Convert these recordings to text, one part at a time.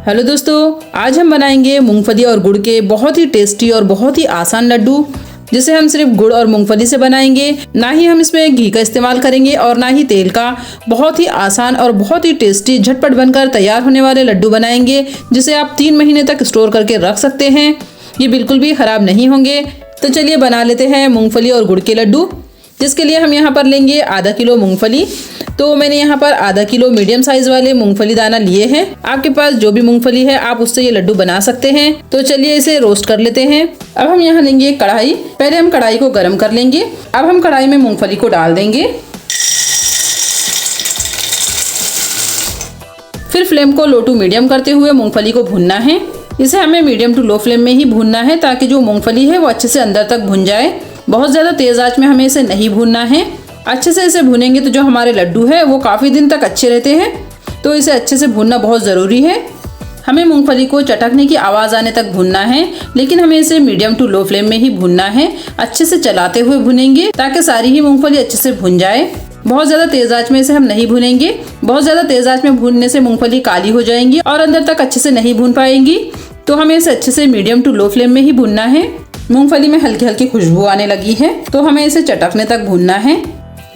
Hello दोस्तों, आज हम बनाएंगे मूंगफली और गुड़ के बहुत ही टेस्टी और बहुत ही आसान लड्डू, जिसे हम सिर्फ गुड़ और मूंगफली से बनाएंगे। ना ही हम इसमें घी का इस्तेमाल करेंगे और ना ही तेल का। बहुत ही आसान और बहुत ही टेस्टी झटपट बनकर तैयार होने वाले लड्डू बनाएंगे, जिसे आप 3 महीने तक स्टोर करके रख सकते हैं। ये बिल्कुल भी खराब नहीं होंगे। तो चलिए बना लेते हैं मूंगफली और गुड़ के लड्डू। जिसके लिए हम यहाँ पर लेंगे आधा किलो मूंगफली। तो मैंने यहाँ पर आधा किलो मीडियम साइज वाले मूंगफली दाना लिए हैं। आपके पास जो भी मूंगफली है आप उससे ये लड्डू बना सकते हैं। तो चलिए इसे रोस्ट कर लेते हैं। अब हम यहाँ लेंगे एक कढ़ाई। पहले हम कढ़ाई को गर्म कर लेंगे। अब हम कढ़ाई में मूंगफली को डाल देंगे। फिर फ्लेम को लो टू मीडियम करते हुए मूंगफली को भूनना है। इसे हमें मीडियम टू लो फ्लेम में ही भूनना है, ताकि जो मूंगफली है वो अच्छे से अंदर तक भुन जाए। बहुत ज़्यादा तेज़ आंच में हमें इसे नहीं भूनना है। अच्छे से इसे भूनेंगे तो जो हमारे लड्डू है वो काफ़ी दिन तक अच्छे रहते हैं। तो इसे अच्छे से भूनना बहुत ज़रूरी है। हमें मूंगफली को चटकने की आवाज़ आने तक भूनना है, लेकिन हमें इसे मीडियम टू लो फ्लेम में ही भूनना है। अच्छे से चलाते हुए भूनेंगे ताकि सारी ही मूंगफली अच्छे से भुन जाए। बहुत ज़्यादा तेज़ आंच में इसे हम नहीं भूनेंगे। बहुत ज़्यादा तेज़ आंच में भूनने से मूंगफली काली हो जाएंगी और अंदर तक अच्छे से नहीं भून पाएंगी। तो हमें इसे अच्छे से मीडियम टू लो फ्लेम में ही भूनना है। मूंगफली में हल्की हल्की खुशबू आने लगी है, तो हमें इसे चटकने तक भूनना है।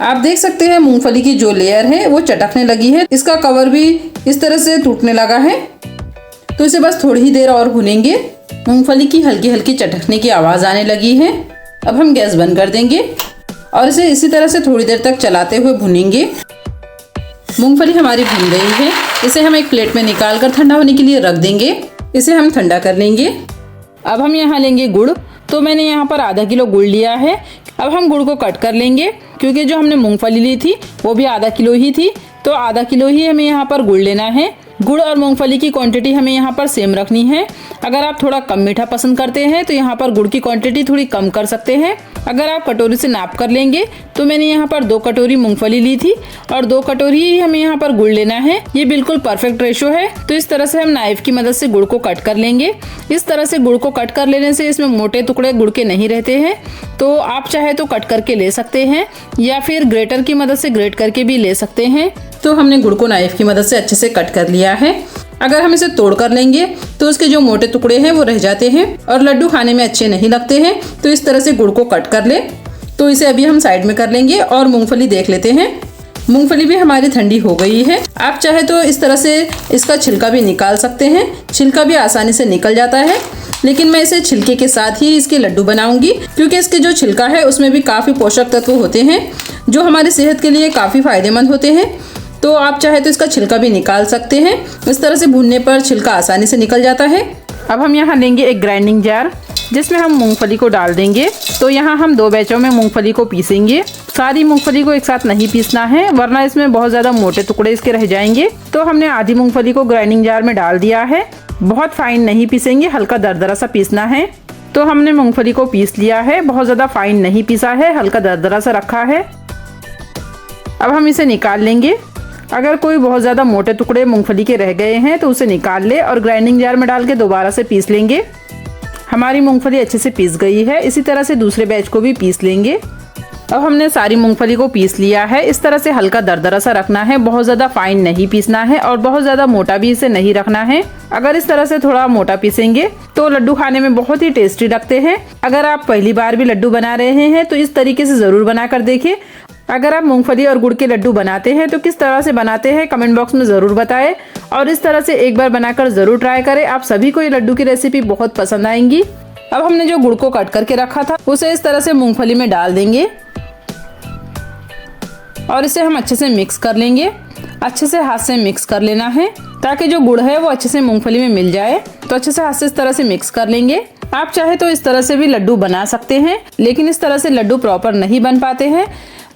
आप देख सकते हैं मूंगफली की जो लेयर है वो चटकने लगी है। इसका कवर भी इस तरह से टूटने लगा है। तो इसे बस थोड़ी ही देर और भूनेंगे। मूंगफली की हल्की हल्की चटकने की आवाज़ आने लगी है। अब हम गैस बंद कर देंगे और इसे इसी तरह से थोड़ी देर तक चलाते हुए भूनेंगे। मूंगफली हमारी भून गई है। इसे हम एक प्लेट में निकाल कर ठंडा होने के लिए रख देंगे। इसे हम ठंडा कर लेंगे। अब हम यहाँ लेंगे गुड़। तो मैंने यहाँ पर आधा किलो गुड़ लिया है। अब हम गुड़ को कट कर लेंगे, क्योंकि जो हमने मूंगफली ली थी वो भी आधा किलो ही थी। तो आधा किलो ही हमें यहाँ पर गुड़ लेना है। गुड़ और मूंगफली की क्वांटिटी हमें यहाँ पर सेम रखनी है। अगर आप थोड़ा कम मीठा पसंद करते हैं तो यहाँ पर गुड़ की क्वांटिटी थोड़ी कम कर सकते हैं। अगर आप कटोरी से नाप कर लेंगे तो मैंने यहाँ पर 2 कटोरी मूंगफली ली थी और 2 कटोरी ही हमें यहाँ पर गुड़ लेना है। ये बिल्कुल परफेक्ट रेशो है। तो इस तरह से हम नाइफ की मदद से गुड़ को कट कर लेंगे। इस तरह से गुड़ को कट कर लेने से इसमें मोटे टुकड़े गुड़ के नहीं रहते हैं। तो आप चाहे तो कट करके ले सकते हैं या फिर ग्रेटर की मदद से ग्रेट करके भी ले सकते हैं। तो हमने गुड़ को नाइफ की मदद से अच्छे से कट कर लिया है। अगर हम इसे तोड़ कर लेंगे तो उसके जो मोटे टुकड़े हैं वो रह जाते हैं और लड्डू खाने में अच्छे नहीं लगते हैं। तो इस तरह से गुड़ को कट कर ले। तो इसे अभी हम साइड में कर लेंगे और मूंगफली देख लेते हैं। मूंगफली भी हमारी ठंडी हो गई है। आप चाहे तो इस तरह से इसका छिलका भी निकाल सकते हैं। छिलका भी आसानी से निकल जाता है, लेकिन मैं इसे छिलके के साथ ही इसके लड्डू बनाऊंगी, क्योंकि इसके जो छिलका है उसमें भी काफ़ी पोषक तत्व होते हैं जो हमारी सेहत के लिए काफ़ी फायदेमंद होते हैं। तो आप चाहे तो इसका छिलका भी निकाल सकते हैं। इस तरह से भूनने पर छिलका आसानी से निकल जाता है। अब हम यहाँ लेंगे एक ग्राइंडिंग जार, जिसमें हम मूंगफली को डाल देंगे। तो यहाँ हम 2 बैचों में मूंगफली को पीसेंगे। सारी मूंगफली को एक साथ नहीं पीसना है, वरना इसमें बहुत ज़्यादा मोटे टुकड़े इसके रह जाएंगे। तो हमने आधी मूंगफली को ग्राइंडिंग जार में डाल दिया है। बहुत फाइन नहीं पीसेंगे, हल्का दरदरा सा पीसना है। तो हमने मूंगफली को पीस लिया है। बहुत ज़्यादा फाइन नहीं पीसा है, हल्का दरदरा सा रखा है। अब हम इसे निकाल लेंगे। अगर कोई बहुत ज़्यादा मोटे टुकड़े मूंगफली के रह गए हैं तो उसे निकाल ले और ग्राइंडिंग जार में डाल के दोबारा से पीस लेंगे। हमारी मूंगफली अच्छे से पीस गई है। इसी तरह से दूसरे बैच को भी पीस लेंगे। अब हमने सारी मूंगफली को पीस लिया है। इस तरह से हल्का दरदरा सा रखना है, बहुत ज़्यादा फाइन नहीं पीसना है और बहुत ज़्यादा मोटा भी इसे नहीं रखना है। अगर इस तरह से थोड़ा मोटा पीसेंगे तो लड्डू खाने में बहुत ही टेस्टी लगते हैं। अगर आप पहली बार भी लड्डू बना रहे हैं तो इस तरीके से ज़रूर बना कर देखिए। अगर आप मूंगफली और गुड़ के लड्डू बनाते हैं तो किस तरह से बनाते हैं कमेंट बॉक्स में ज़रूर बताएं और इस तरह से एक बार बनाकर ज़रूर ट्राई करें। आप सभी को ये लड्डू की रेसिपी बहुत पसंद आएंगी। अब हमने जो गुड़ को कट करके रखा था उसे इस तरह से मूंगफली में डाल देंगे और इसे हम अच्छे से मिक्स कर लेंगे। अच्छे से हाथ से मिक्स कर लेना है, ताकि जो गुड़ है वो अच्छे से मूंगफली में मिल जाए। तो अच्छे से हाथ से इस तरह से मिक्स कर लेंगे। आप चाहे तो इस तरह से भी लड्डू बना सकते हैं, लेकिन इस तरह से लड्डू प्रॉपर नहीं बन पाते हैं।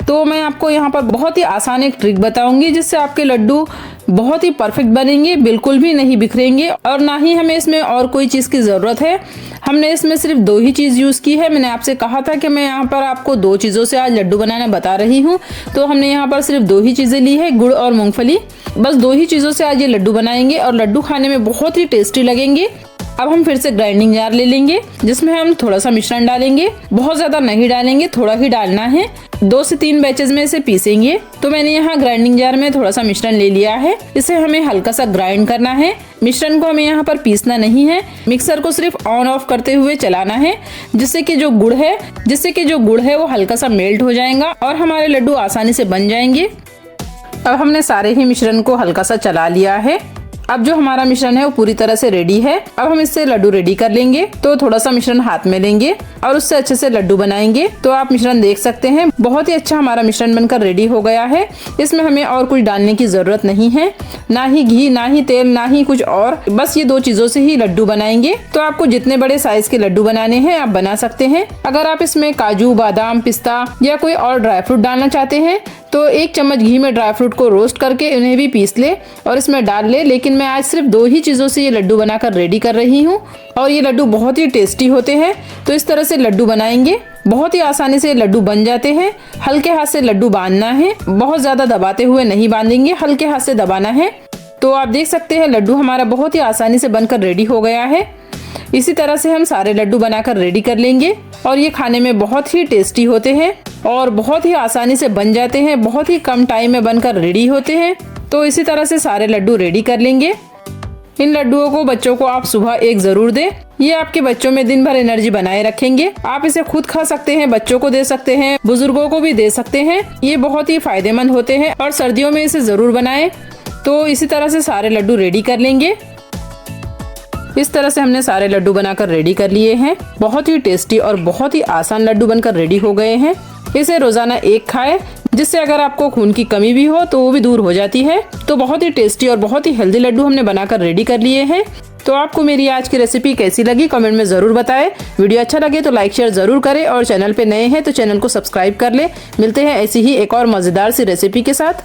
तो मैं आपको यहाँ पर बहुत ही आसान एक ट्रिक बताऊंगी, जिससे आपके लड्डू बहुत ही परफेक्ट बनेंगे, बिल्कुल भी नहीं बिखरेंगे और ना ही हमें इसमें और कोई चीज़ की ज़रूरत है। हमने इसमें सिर्फ 2 ही चीज़ यूज़ की है। मैंने आपसे कहा था कि मैं यहाँ पर आपको 2 चीज़ों से आज लड्डू बनाना बता रही हूँ। तो हमने यहाँ पर सिर्फ 2 ही चीज़ें ली है, गुड़ और मूंगफली। बस 2 ही चीज़ों से आज ये लड्डू बनाएंगे और लड्डू खाने में बहुत ही टेस्टी लगेंगे। अब हम फिर से ग्राइंडिंग जार ले लेंगे जिसमें हम थोड़ा सा मिश्रण डालेंगे। बहुत ज्यादा नहीं डालेंगे, थोड़ा ही डालना है। 2 से 3 बैचेस में इसे पीसेंगे। तो मैंने यहाँ ग्राइंडिंग जार में थोड़ा सा मिश्रण ले लिया है। इसे हमें हल्का सा ग्राइंड करना है। मिश्रण को हमें यहाँ पर पीसना नहीं है, मिक्सर को सिर्फ ऑन ऑफ करते हुए चलाना है, जिससे कि जो गुड़ है वो हल्का सा मेल्ट हो जाएगा और हमारे लड्डू आसानी से बन जाएंगे। अब हमने सारे ही मिश्रण को हल्का सा चला लिया है। अब जो हमारा मिश्रण है वो पूरी तरह से रेडी है। अब हम इससे लड्डू रेडी कर लेंगे। तो थोड़ा सा मिश्रण हाथ में लेंगे और उससे अच्छे से लड्डू बनाएंगे। तो आप मिश्रण देख सकते हैं, बहुत ही अच्छा हमारा मिश्रण बनकर रेडी हो गया है। इसमें हमें और कुछ डालने की जरूरत नहीं है, ना ही घी, ना ही तेल, ना ही कुछ और। बस ये 2 चीजों से ही लड्डू बनाएंगे। तो आपको जितने बड़े साइज के लड्डू बनाने हैं आप बना सकते हैं। अगर आप इसमें काजू, बादाम, पिस्ता या कोई और ड्राई फ्रूट डालना चाहते हैं तो 1 चम्मच घी में ड्राई फ्रूट को रोस्ट करके उन्हें भी पीस ले और इसमें डाल ले। लेकिन मैं आज सिर्फ 2 ही चीजों से ये लड्डू बनाकर रेडी कर रही हूँ और ये लड्डू बहुत ही टेस्टी होते हैं। तो इस तरह से लड्डू बनाएंगे, बहुत ही आसानी से लड्डू बन जाते हैं। हल्के हाथ से लड्डू बांधना है, बहुत ज्यादा दबाते हुए नहीं बांधेंगे, हल्के हाथ से दबाना है। तो आप देख सकते हैं लड्डू हमारा बहुत ही आसानी से बनकर रेडी हो गया है। इसी तरह से हम सारे लड्डू बनाकर रेडी कर लेंगे और ये खाने में बहुत ही टेस्टी होते हैं और बहुत ही आसानी से बन जाते हैं, बहुत ही कम टाइम में बनकर रेडी होते हैं। तो इसी तरह से सारे लड्डू रेडी कर लेंगे। इन लड्डुओं को बच्चों को आप सुबह एक जरूर दें, ये आपके बच्चों में दिन भर एनर्जी बनाए रखेंगे। आप इसे खुद खा सकते हैं, बच्चों को दे सकते हैं, बुजुर्गों को भी दे सकते हैं। ये बहुत ही फायदेमंद होते हैं और सर्दियों में इसे जरूर बनाएं। तो इसी तरह से सारे लड्डू रेडी कर लेंगे। इस तरह से हमने सारे लड्डू बनाकर रेडी कर लिए हैं। बहुत ही टेस्टी और बहुत ही आसान लड्डू बनकर रेडी हो गए हैं। इसे रोजाना 1 खाएं, जिससे अगर आपको खून की कमी भी हो तो वो भी दूर हो जाती है। तो बहुत ही टेस्टी और बहुत ही हेल्दी लड्डू हमने बनाकर रेडी कर लिए हैं। तो आपको मेरी आज की रेसिपी कैसी लगी कमेंट में जरूर बताएं। वीडियो अच्छा लगे तो लाइक शेयर जरूर करें और चैनल पे नए हैं तो चैनल को सब्सक्राइब कर ले। मिलते हैं ऐसी ही एक और मजेदार सी रेसिपी के साथ।